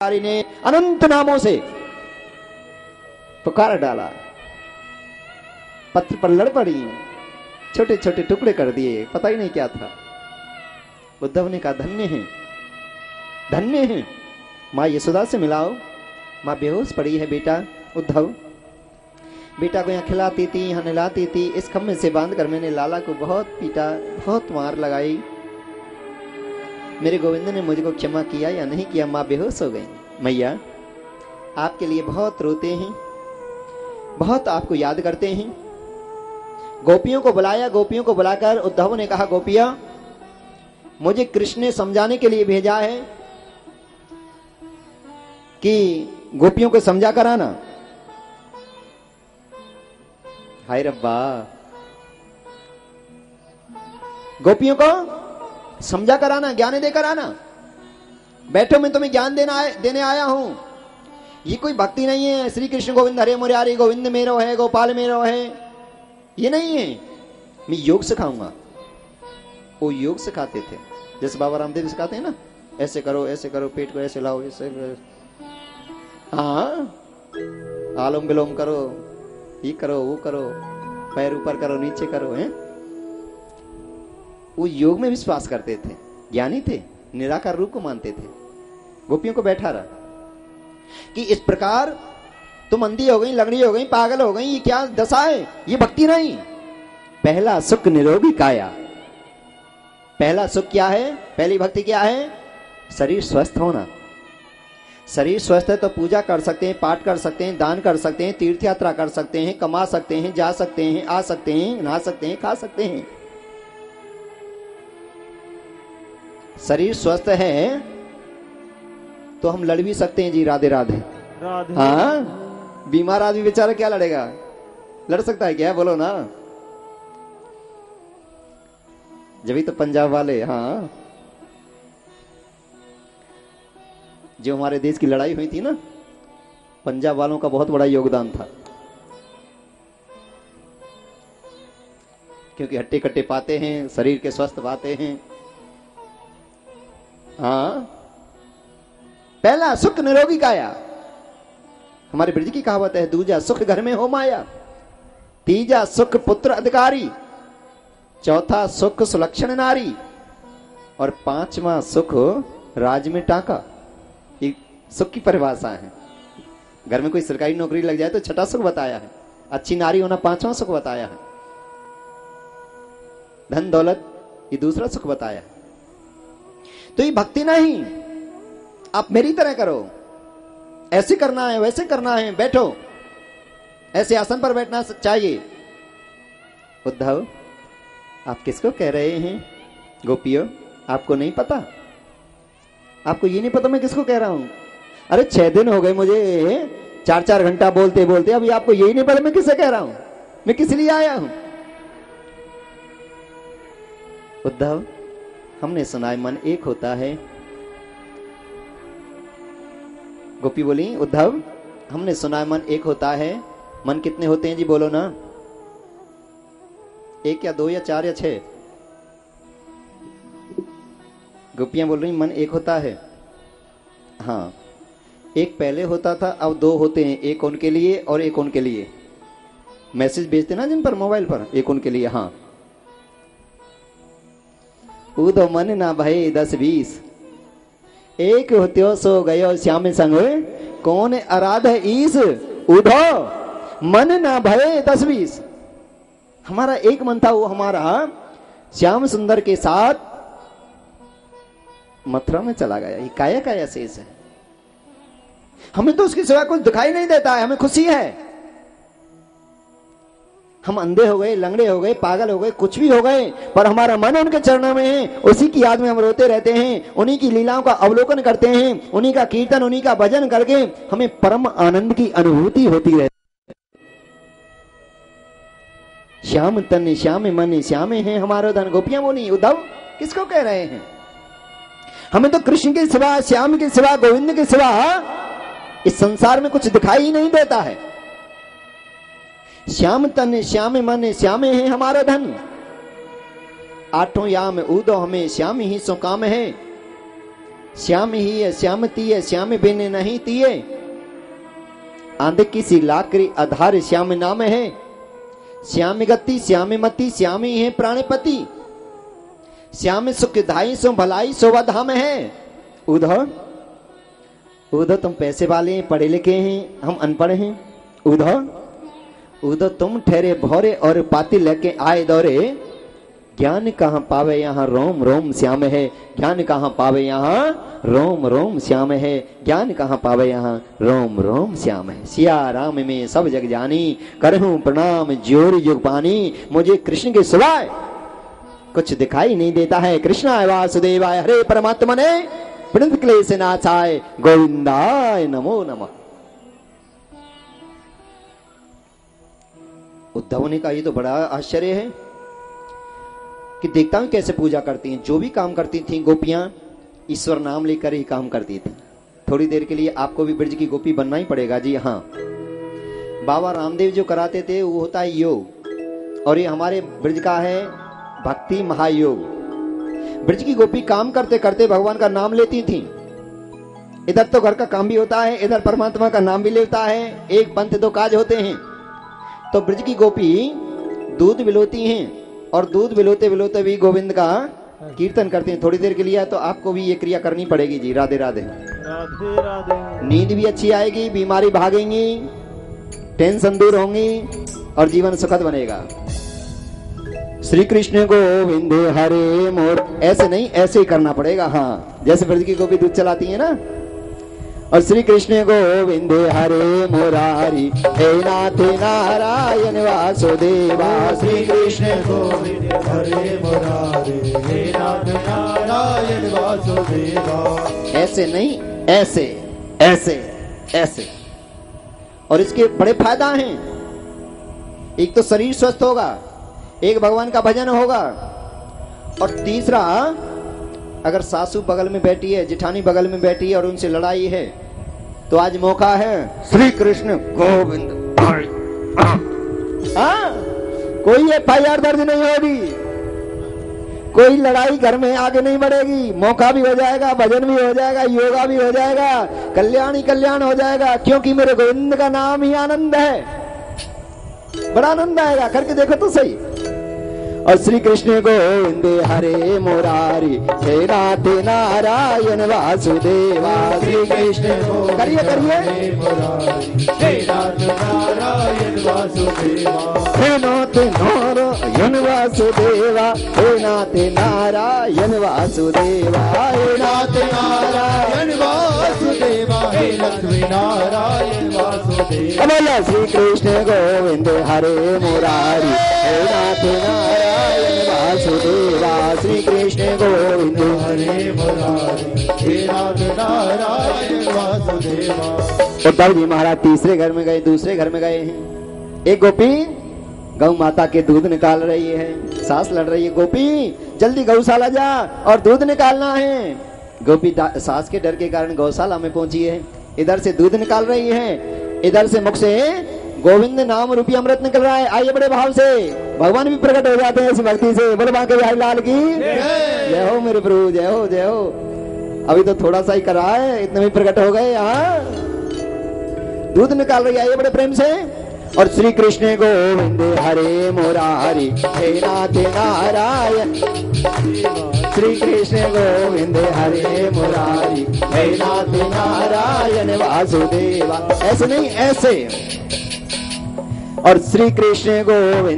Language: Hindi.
ने अनंत नामों से पुकार डाला, पत्र पर लड़ पड़ी, छोटे छोटे टुकड़े कर दिए, पता ही नहीं क्या था। उद्धव ने कहा धन्य है, धन्य है, माँ यशोदा से मिलाओ। माँ बेहोश पड़ी है बेटा। उद्धव बेटा को यहाँ खिलाती थी, यहाँ नहलाती थी, इस खम्भे से बांधकर मैंने लाला को बहुत पीटा, बहुत मार लगाई। मेरे गोविंद ने मुझको क्षमा किया या नहीं किया? माँ बेहोश हो गई। मैया आपके लिए बहुत रोते हैं, बहुत आपको याद करते हैं। गोपियों को बुलाया, गोपियों को बुलाकर उद्धव ने कहा गोपियां, मुझे कृष्ण ने समझाने के लिए भेजा है कि गोपियों को समझा कराना। हाय रब्बा, गोपियों को समझा कराना, ज्ञान देकर आना। बैठो, मैं तुम्हें ज्ञान देने आया हूं। ये कोई भक्ति नहीं है श्री कृष्ण गोविंद हरे मुरारी गोविंद मेरो है, गोपाल मेरो है, ये नहीं है। मैं योग सिखाऊंगा। वो योग सिखाते थे जैसे बाबा रामदेव सिखाते हैं ना, ऐसे करो, ऐसे करो, पेट को ऐसे लाओ, ऐसे, हाँ, आलोम विलोम करो, ये करो, वो करो, पैर ऊपर करो, नीचे करो, हैं। वो योग में विश्वास करते थे, ज्ञानी थे, निराकार रूप को मानते थे। गोपियों को बैठा रहा कि इस प्रकार तुम अंधी हो गई, लंगड़ी हो गई, पागल हो गई, ये क्या दशा है? ये भक्ति नहीं। पहला सुख निरोगी काया। पहला सुख क्या है? पहली भक्ति क्या है? शरीर स्वस्थ होना। शरीर स्वस्थ है तो पूजा कर सकते हैं, पाठ कर सकते हैं, दान कर सकते हैं, तीर्थ यात्रा कर सकते हैं, कमा सकते हैं, जा सकते हैं, आ सकते हैं, नहा सकते हैं, खा सकते हैं। शरीर स्वस्थ है तो हम लड़ भी सकते हैं जी। राधे राधे, राधे। हाँ, बीमार आदमी बेचारा क्या लड़ेगा? लड़ सकता है क्या? बोलो ना। जब तो पंजाब वाले, हाँ, जो हमारे देश की लड़ाई हुई थी ना, पंजाब वालों का बहुत बड़ा योगदान था, क्योंकि हट्टे कट्टे पाते हैं, शरीर के स्वस्थ पाते हैं। हाँ, पहला सुख निरोगी काया। हमारे ब्रज की कहावत है, दूजा सुख घर में हो माया, तीजा सुख पुत्र अधिकारी, चौथा सुख सुलक्षण नारी, और पांचवा सुख राज में टाका। ये सुख की परिभाषा है। घर में कोई सरकारी नौकरी लग जाए तो छठा सुख बताया है, अच्छी नारी होना पांचवा सुख बताया है, धन दौलत ये दूसरा सुख बताया है। तो ये भक्ति नहीं। आप मेरी तरह करो, ऐसे करना है, वैसे करना है, बैठो, ऐसे आसन पर बैठना चाहिए। उद्धव आप किसको कह रहे हैं? गोपियों आपको नहीं पता? आपको ये नहीं पता मैं किसको कह रहा हूं? अरे 6 दिन हो गए मुझे 4-4 घंटा बोलते बोलते, अभी आपको यही नहीं पता मैं किसे कह रहा हूं, मैं किस लिए आया हूं? उद्धव हमने सुना है मन एक होता है। गोपी बोली उद्धव हमने सुना है मन एक होता है। मन कितने होते हैं जी? बोलो ना। 1 या 2 या 4 या 6? गोपियां बोल रही मन एक होता है। हाँ, एक पहले होता था, अब 2 होते हैं, एक उनके लिए और एक उनके लिए। मैसेज भेजते ना जिन पर मोबाइल पर, एक उनके लिए। हाँ, उदो मन ना भय 10-20, एक होत्यो सो गयो श्याम संग, कौन आराध ईस, उधो मन ना भय 10-20। हमारा एक मन था, वो हमारा श्याम सुंदर के साथ मथुरा में चला गया। ये काया काया शेष है। हमें तो उसके सिवा कुछ दिखाई नहीं देता है, हमें खुशी है। हम अंधे हो गए, लंगड़े हो गए, पागल हो गए, कुछ भी हो गए, पर हमारा मन उनके चरणों में है। उसी की याद में हम रोते रहते हैं, उन्हीं की लीलाओं का अवलोकन करते हैं, उन्हीं का कीर्तन, उन्हीं का भजन करके हमें परम आनंद की अनुभूति होती रहती। श्याम तन श्याम मन श्यामे हैं हमारो धन। गोपियां बोली उद्धव किसको कह रहे हैं? हमें तो कृष्ण के सिवा, श्याम के सिवा, गोविंद के सिवा इस संसार में कुछ दिखाई ही नहीं देता है। श्याम तन श्याम मन श्यामे हैं हमारा धन, आठों याम ऊदो हमें श्याम ही सो काम है। श्याम ही है श्याम तीय, श्याम बिन नहीं तीये। आंध किसी लाकरी आधार श्याम नाम है। श्याम गति श्याम मति, श्याम ही है प्राणपति। श्याम सुख धाई सो भलाई शोभा धाम है। उधर उधर तुम पैसे वाले हैं, पढ़े लिखे हैं, हम अनपढ़ हैं। उधर उधर तुम ठहरे भौरे और पाती लेके आए दौरे। ज्ञान कहाँ पावे यहाँ रोम रोम श्याम है। ज्ञान कहाँ पावे यहाँ रोम रोम श्याम है। ज्ञान कहाँ पावे यहाँ रोम रोम श्याम है। सिया राम में सब जग जानी, करहूं प्रणाम जोर जुग पानी। मुझे कृष्ण के सिवाय कुछ दिखाई नहीं देता है। कृष्णाय वासुदेवाय हरे परमात्मने प्रणत क्लेश नाशाय गोविंदाय नमो नमः। उद्धव ने कहा ये तो बड़ा आश्चर्य है कि देखता हूं कैसे पूजा करती हैं। जो भी काम करती थी गोपियां ईश्वर नाम लेकर ही काम करती थी। थोड़ी देर के लिए आपको भी ब्रज की गोपी बनना ही पड़ेगा जी। हाँ, बाबा रामदेव जो कराते थे वो होता है योग, और ये हमारे ब्रज का है भक्ति महायोग। ब्रज की गोपी काम करते करते भगवान का नाम लेती थी। इधर तो घर का काम भी होता है, इधर परमात्मा का नाम भी लेता है। एक पंथ दो काज होते हैं। तो ब्रज की गोपी दूध बिलोती हैं और दूध बिलोते बिलोते भी गोविंद का कीर्तन करते हैं। थोड़ी देर के लिए तो आपको भी ये क्रिया करनी पड़ेगी जी। राधे राधे राधे राधे। नींद भी अच्छी आएगी, बीमारी भागेंगी, टेंशन दूर होंगी और जीवन सुखद बनेगा। श्री कृष्ण गोविंद हरे मोर, ऐसे नहीं ऐसे ही करना पड़ेगा। हाँ, जैसे ब्रज की गोपी दूध चलाती है ना। और श्री कृष्ण गोविंद हरे मुरारी, हे नाथ नारायण वासुदेवा। श्री कृष्ण गोविंद हरे मुरारी, हे नाथ नारायण वासुदेवा। ऐसे नहीं ऐसे ऐसे ऐसे। और इसके बड़े फायदा हैं। एक तो शरीर स्वस्थ होगा, एक भगवान का भजन होगा, और तीसरा अगर सासू बगल में बैठी है, जेठानी बगल में बैठी है और उनसे लड़ाई है तो आज मौका है श्री कृष्ण गोविंद। हाँ, कोई FIR दर्ज नहीं होगी, कोई लड़ाई घर में आगे नहीं बढ़ेगी। मौका भी हो जाएगा, भजन भी हो जाएगा, योगा भी हो जाएगा, कल्याण ही कल्याण हो जाएगा। क्योंकि मेरे गोविंद का नाम ही आनंद है। बड़ा आनंद आएगा, करके देखो तो सही। और श्री कृष्ण गोविंद हरे मुरारी, हे नाथ नारायण वासुदेवा। श्री कृष्ण गोविंद करिए करिए। हरे मुरारी, हे नाथ नारायण वासुदेवा। हे नाथ नारायण वासुदेवा, हे नाथ नारायण वासुदेवा, हे नाथ नारायण वासुदेवा, हे लक्ष्मी नारायण वासुदेवा। बोलो श्री कृष्ण गोविंद हरे मुरारी, हे नाथ नारायण वासुदेवा। श्री कृष्ण गोविंद हरे मुरारी, हे नाथ नारायण वासुदेवा। उद्धव जी महाराज तीसरे घर में गए, दूसरे घर में गए हैं। एक गोपी गौ माता के दूध निकाल रही है, सास लड़ रही है। गोपी जल्दी गौशाला जा और दूध निकालना है। गोपी सास के डर के कारण गौशाला में पहुंची है। इधर से दूध निकाल रही है, इधर से मुख से गोविंद नाम रूपी अमृत निकल रहा है। आइए बड़े भाव से, भगवान भी प्रकट हो जाते हैं इस भक्ति से। बोलो बांके बिहारी लाल की जय हो मेरे प्रभु, जय हो जय हो। अभी तो थोड़ा सा ही करा है, इतने में प्रकट हो गए। यहाँ दूध निकाल रही है, आइए बड़े प्रेम से। और श्री कृष्ण गोविंद हरे मुरारी, हे नाथ नारायण। श्री कृष्ण गोविंद हरे मुरारी, हे नाथ नारायण वासुदेवा। ऐसे नहीं ऐसे। और श्री कृष्ण गोविंद